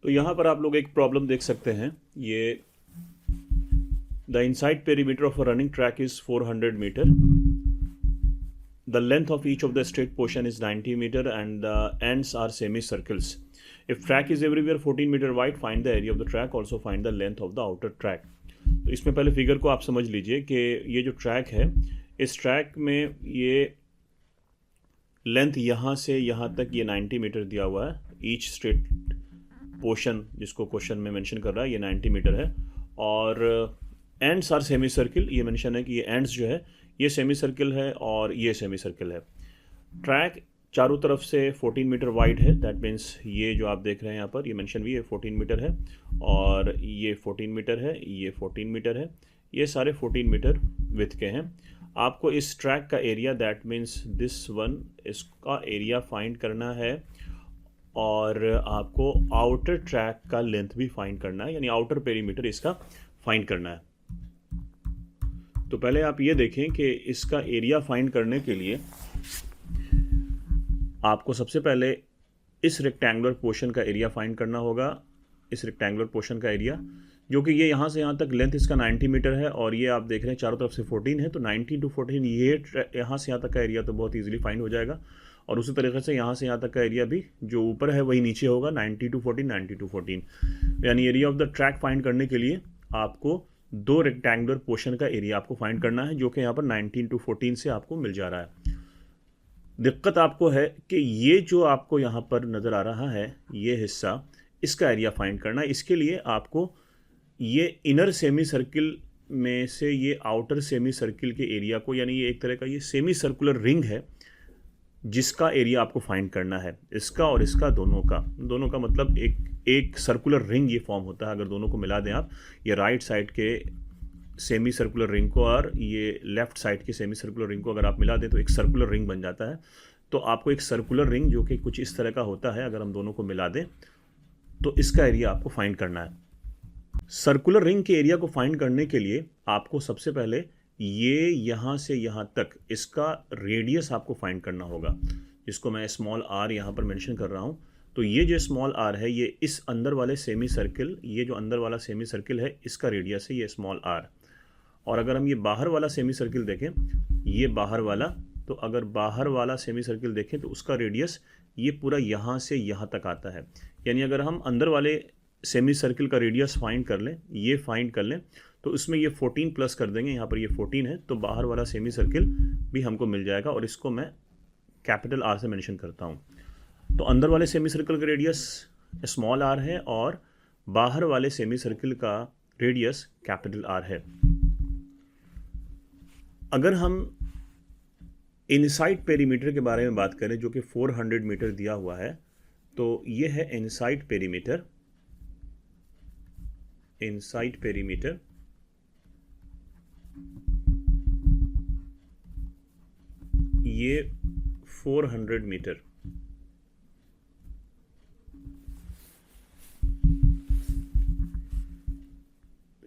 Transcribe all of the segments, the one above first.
तो यहाँ पर आप लोग एक प्रॉब्लम देख सकते हैं। ये the inside perimeter of a running track is 400 metre. The length of each of the straight portion is 90 meter and the ends are semicircles. If track is everywhere 14 meter wide, find the area of the track, also find the length of the outer track. तो इसमें पहले figure को आप समझ लीजिए कि ये जो ट्रैक है, इस ट्रैक में ये लेंथ यहाँ से यहाँ तक ये 90 मीटर दिया हुआ है। ईच स्ट्रेट पोर्शन जिसको क्वेश्चन में मेंशन कर रहा है ये 90 मीटर है, और एंड्स आर सेमी सर्किल। ये मेंशन है कि ये एंड्स जो है ये सेमी सर्किल है और ये सेमी सर्किल है। ट्रैक चारों तरफ से 14 मीटर वाइड है। दैट मीन्स ये जो आप देख रहे हैं यहाँ पर ये मेंशन भी है 14 मीटर है, और ये 14 मीटर है, ये 14 मीटर है, ये सारे 14 मीटर विथ के हैं। आपको इस ट्रैक का area, that means this one, इसका एरिया फाइंड करना है, और आपको आउटर ट्रैक का लेंथ भी फाइंड करना है, यानी आउटर पेरीमीटर इसका फाइंड करना है। तो पहले आप ये देखें कि इसका एरिया फाइंड करने के लिए आपको सबसे पहले इस रेक्टेंगुलर पोर्शन का एरिया फाइंड करना होगा। इस रेक्टेंगुलर पोर्शन का एरिया जो कि ये यहाँ से यहाँ तक लेंथ इसका 90 मीटर है, और ये आप देख रहे हैं चारों तरफ से 14 है, तो 90 to 14 ये यहाँ से यहाँ तक का एरिया तो बहुत ईजिली फाइंड हो जाएगा। और उसी तरीके से यहाँ से यहाँ तक का एरिया भी जो ऊपर है वही नीचे होगा, 90 to 14, 90 to 14। यानी area of the track find करने के लिए आपको दो रेक्टेंगुलर पोर्शन का एरिया आपको फाइंड करना है, जो कि यहाँ पर 19 to 14 से आपको मिल जा रहा है। दिक्कत आपको है कि ये जो आपको यहाँ पर नज़र आ रहा है ये हिस्सा, इसका एरिया फाइंड करना है। इसके लिए आपको ये इनर सेमी सर्किल में से ये आउटर सेमी सर्किल के एरिया को, यानी ये एक तरह का ये सेमी सर्कुलर रिंग है जिसका एरिया आपको फाइंड करना है। इसका और इसका दोनों का मतलब एक सर्कुलर रिंग ये फॉर्म होता है। अगर दोनों को मिला दें आप, ये राइट साइड के सेमी सर्कुलर रिंग को और ये लेफ्ट साइड के सेमी सर्कुलर रिंग को अगर आप मिला दें तो एक सर्कुलर रिंग बन जाता है। तो आपको एक सर्कुलर रिंग जो कि कुछ इस तरह का होता है, अगर हम दोनों को मिला दें तो इसका एरिया आपको फाइंड करना है। सर्कुलर रिंग के एरिया को फाइंड करने के लिए आपको सबसे पहले ये यहाँ से यहाँ तक इसका रेडियस आपको फाइंड करना होगा, जिसको मैं स्मॉल आर यहाँ पर मेंशन कर रहा हूँ। तो ये जो स्मॉल आर है ये इस अंदर वाले सेमी सर्किल, ये जो अंदर वाला सेमी सर्किल है इसका रेडियस है ये स्मॉल आर। और अगर हम ये बाहर वाला सेमी सर्किल देखें, ये बाहर वाला, तो अगर बाहर वाला सेमी सर्किल देखें तो उसका रेडियस ये पूरा यहाँ से यहाँ तक आता है। यानी अगर हम अंदर वाले सेमी सर्किल का रेडियस फाइंड कर लें, ये फाइंड कर लें, तो इसमें ये 14 प्लस कर देंगे, यहाँ पर ये 14 है, तो बाहर वाला सेमी सर्किल भी हमको मिल जाएगा, और इसको मैं कैपिटल आर से मेंशन करता हूँ। तो अंदर वाले सेमी सर्किल का रेडियस स्मॉल आर है और बाहर वाले सेमी सर्किल का रेडियस कैपिटल आर है। अगर हम इनसाइड पेरीमीटर के बारे में बात करें जो कि 400 मीटर दिया हुआ है, तो ये है इनसाइड पेरीमीटर। इनसाइड पेरीमीटर ये 400 मीटर।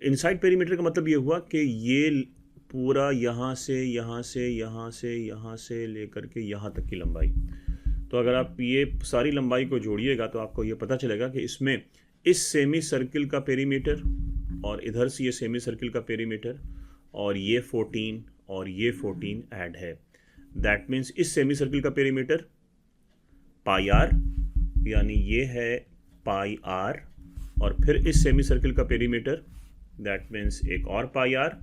इनसाइड पेरीमीटर का मतलब ये हुआ कि ये पूरा यहाँ से यहाँ से यहाँ से यहाँ से लेकर के यहाँ तक की लंबाई। तो अगर आप ये सारी लंबाई को जोड़िएगा तो आपको ये पता चलेगा कि इसमें इस सेमी सर्किल का पेरीमीटर और इधर से ये सेमी सर्किल का पेरीमीटर और ये 14 और ये 14 ऐड है। दैट मीन्स इस सेमी सर्किल का पेरीमीटर पाई आर, यानी ये है पाई आर, और फिर इस सेमी सर्किल का पेरीमीटर दैट मीन्स एक और पाई आर,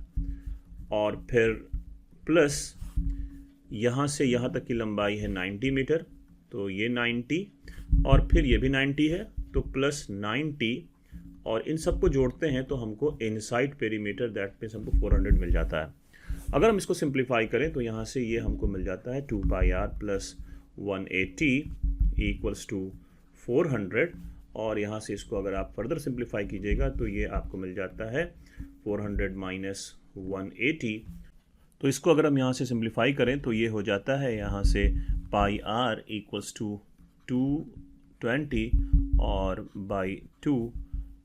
और फिर प्लस यहाँ से यहाँ तक की लंबाई है 90 मीटर, तो ये 90, और फिर ये भी 90 है, तो प्लस 90, और इन सबको जोड़ते हैं तो हमको इनसाइड पेरीमीटर दैट मीन्स हमको 400 मिल जाता है। अगर हम इसको सिंप्लीफाई करें तो यहाँ से ये हमको मिल जाता है 2 पाई आर प्लस 180 इक्वल्स टू 400, और यहाँ से इसको अगर आप फर्दर सिंप्लीफाई कीजिएगा तो ये आपको मिल जाता है 400 माइनस 180। तो इसको अगर हम यहाँ से सिंप्लीफाई करें तो ये हो जाता है यहाँ से पाई आर इक्वल्स टू 220 और बाई 2,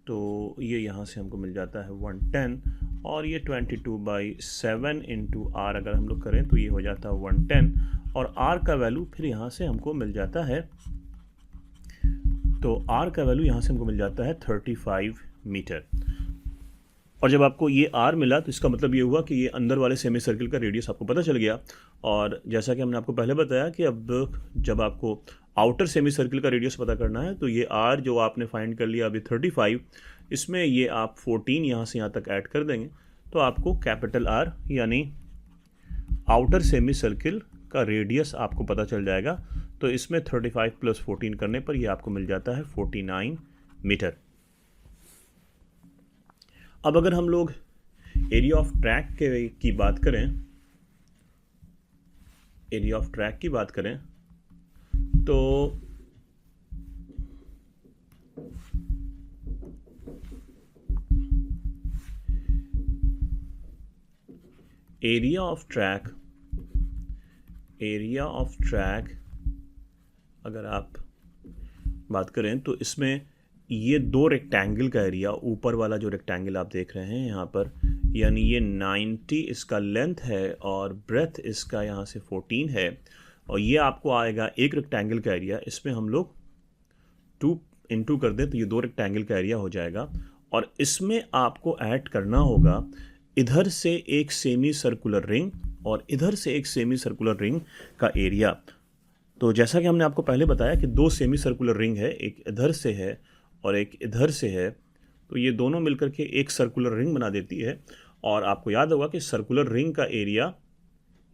तो ये यहाँ से हमको मिल जाता है 110, और ये 22/7 इंटू आर अगर हम लोग करें तो ये हो जाता है 110, और आर का वैल्यू फिर यहाँ से हमको मिल जाता है तो आर का वैल्यू यहाँ से हमको मिल जाता है 35 मीटर। और जब आपको ये आर मिला तो इसका मतलब ये हुआ कि ये अंदर वाले सेमी सर्किल का रेडियस आपको पता चल गया। और जैसा कि हमने आपको पहले बताया कि अब जब आपको आउटर सेमी सर्किल का रेडियस पता करना है तो ये आर जो आपने फाइंड कर लिया अभी 35, इसमें ये आप 14 यहाँ से यहाँ तक ऐड कर देंगे तो आपको कैपिटल आर यानी आउटर सेमी सर्किल का रेडियस आपको पता चल जाएगा। तो इसमें 35 + 14 करने पर ये आपको मिल जाता है 49 मीटर। अब अगर हम लोग एरिया ऑफ ट्रैक की बात करें, तो एरिया ऑफ ट्रैक अगर आप बात करें तो इसमें ये दो रेक्टेंगल का एरिया, ऊपर वाला जो रेक्टेंगल आप देख रहे हैं यहाँ पर, यानी ये 90 इसका लेंथ है और ब्रेथ इसका यहाँ से 14 है, और ये आपको आएगा एक रेक्टेंगल का एरिया। इसमें हम लोग 2 × कर दें तो ये दो रेक्टेंगल का एरिया हो जाएगा। और इसमें आपको ऐड करना होगा इधर से एक सेमी सर्कुलर रिंग और इधर से एक सेमी सर्कुलर रिंग का एरिया। तो जैसा कि हमने आपको पहले बताया कि दो सेमी सर्कुलर रिंग है, एक इधर से है और एक इधर से है, तो ये दोनों मिलकर के एक सर्कुलर रिंग बना देती है। और आपको याद होगा कि सर्कुलर रिंग का एरिया,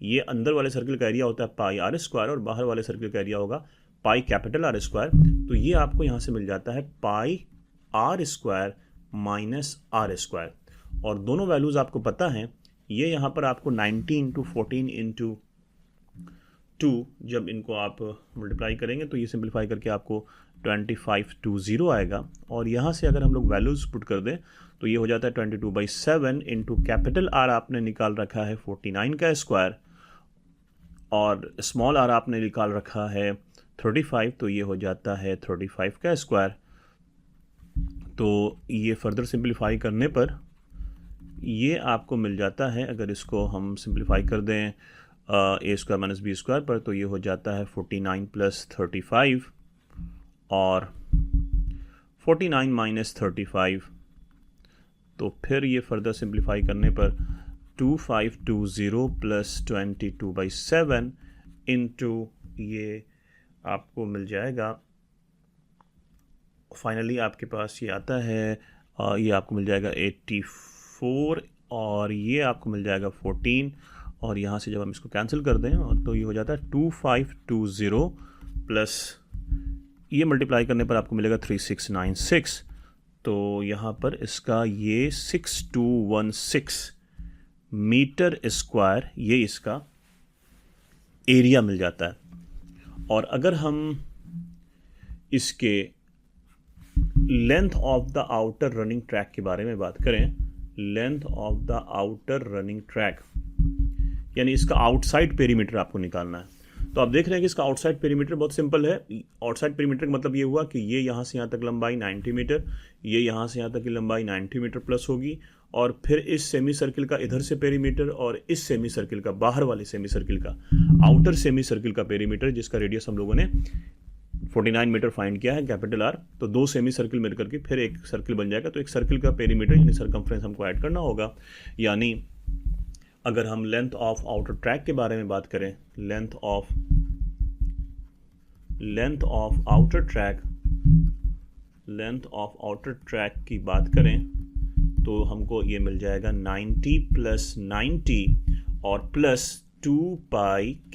ये अंदर वाले सर्किल का एरिया होता है πr² और बाहर वाले सर्किल का एरिया होगा πR²। तो ये आपको यहाँ से मिल जाता है πr² - r²। और दोनों वैल्यूज़ आपको पता हैं। ये यहाँ पर आपको 90 × 14 × 2, जब इनको आप मल्टीप्लाई करेंगे तो ये सिंप्लीफाई करके आपको 2520 आएगा। और यहाँ से अगर हम लोग वैल्यूज़ पुट कर दें तो ये हो जाता है 22/7 × कैपिटल आर आपने निकाल रखा है 49 का स्क्वायर और स्मॉल आर आपने निकाल रखा है 35, तो ये हो जाता है 35 का स्क्वायर। तो ये फर्दर सिंप्लीफाई करने पर ये आपको मिल जाता है, अगर इसको हम सिंप्लीफाई कर दें a² - b² पर, तो ये हो जाता है 49 + 35 और 49 - 35। तो फिर ये फर्दर सिंप्लीफाई करने पर 2520 + 22/7 × ये आपको मिल जाएगा। फाइनली आपके पास ये आता है, ये आपको मिल जाएगा 84 और ये आपको मिल जाएगा 14। और यहाँ से जब हम इसको कैंसिल कर दें तो ये हो जाता है 2520 प्लस ये मल्टीप्लाई करने पर आपको मिलेगा 3696। तो यहाँ पर इसका ये 6216 मीटर स्क्वायर ये इसका एरिया मिल जाता है। और अगर हम इसके length of the outer running track के बारे में बात करें, length of the outer running track यानी इसका आउटसाइड पेरीमीटर आपको निकालना है। तो आप देख रहे हैं कि इसका आउटसाइड पेरीमीटर बहुत सिंपल है। आउटसाइड पेरीमीटर का मतलब ये हुआ कि ये यहाँ से यहाँ तक लंबाई 90 मीटर, ये यहाँ से यहाँ तक की लंबाई 90 मीटर प्लस होगी, और फिर इस सेमी सर्किल का इधर से पेरीमीटर और इस सेमी सर्किल का, बाहर वाले सेमी सर्किल का, आउटर सेमी सर्किल का पेरीमीटर, जिसका रेडियस हम लोगों ने 49 मीटर फाइंड किया है कैपिटल आर। तो दो सेमी सर्किल मिलकर के फिर एक सर्किल बन जाएगा। तो एक सर्किल का पेरीमीटर यानी सर्कमफ्रेंस हमको ऐड करना होगा। यानी अगर हम लेंथ ऑफ आउटर ट्रैक के बारे में बात करें, लेंथ ऑफ आउटर ट्रैक की बात करें तो हमको ये मिल जाएगा 90 + 90 और प्लस 2π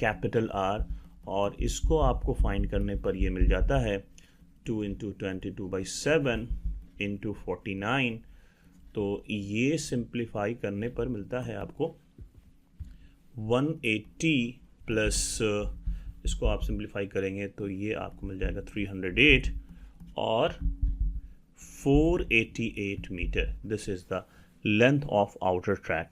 कैपिटल आर, और इसको आपको फाइंड करने पर ये मिल जाता है 2 × 22/7 × 49। तो ये सिंप्लीफाई करने पर मिलता है आपको 180 प्लस इसको आप सिंप्लीफाई करेंगे तो ये आपको मिल जाएगा 308 और 488 metre. This is the length of outer track.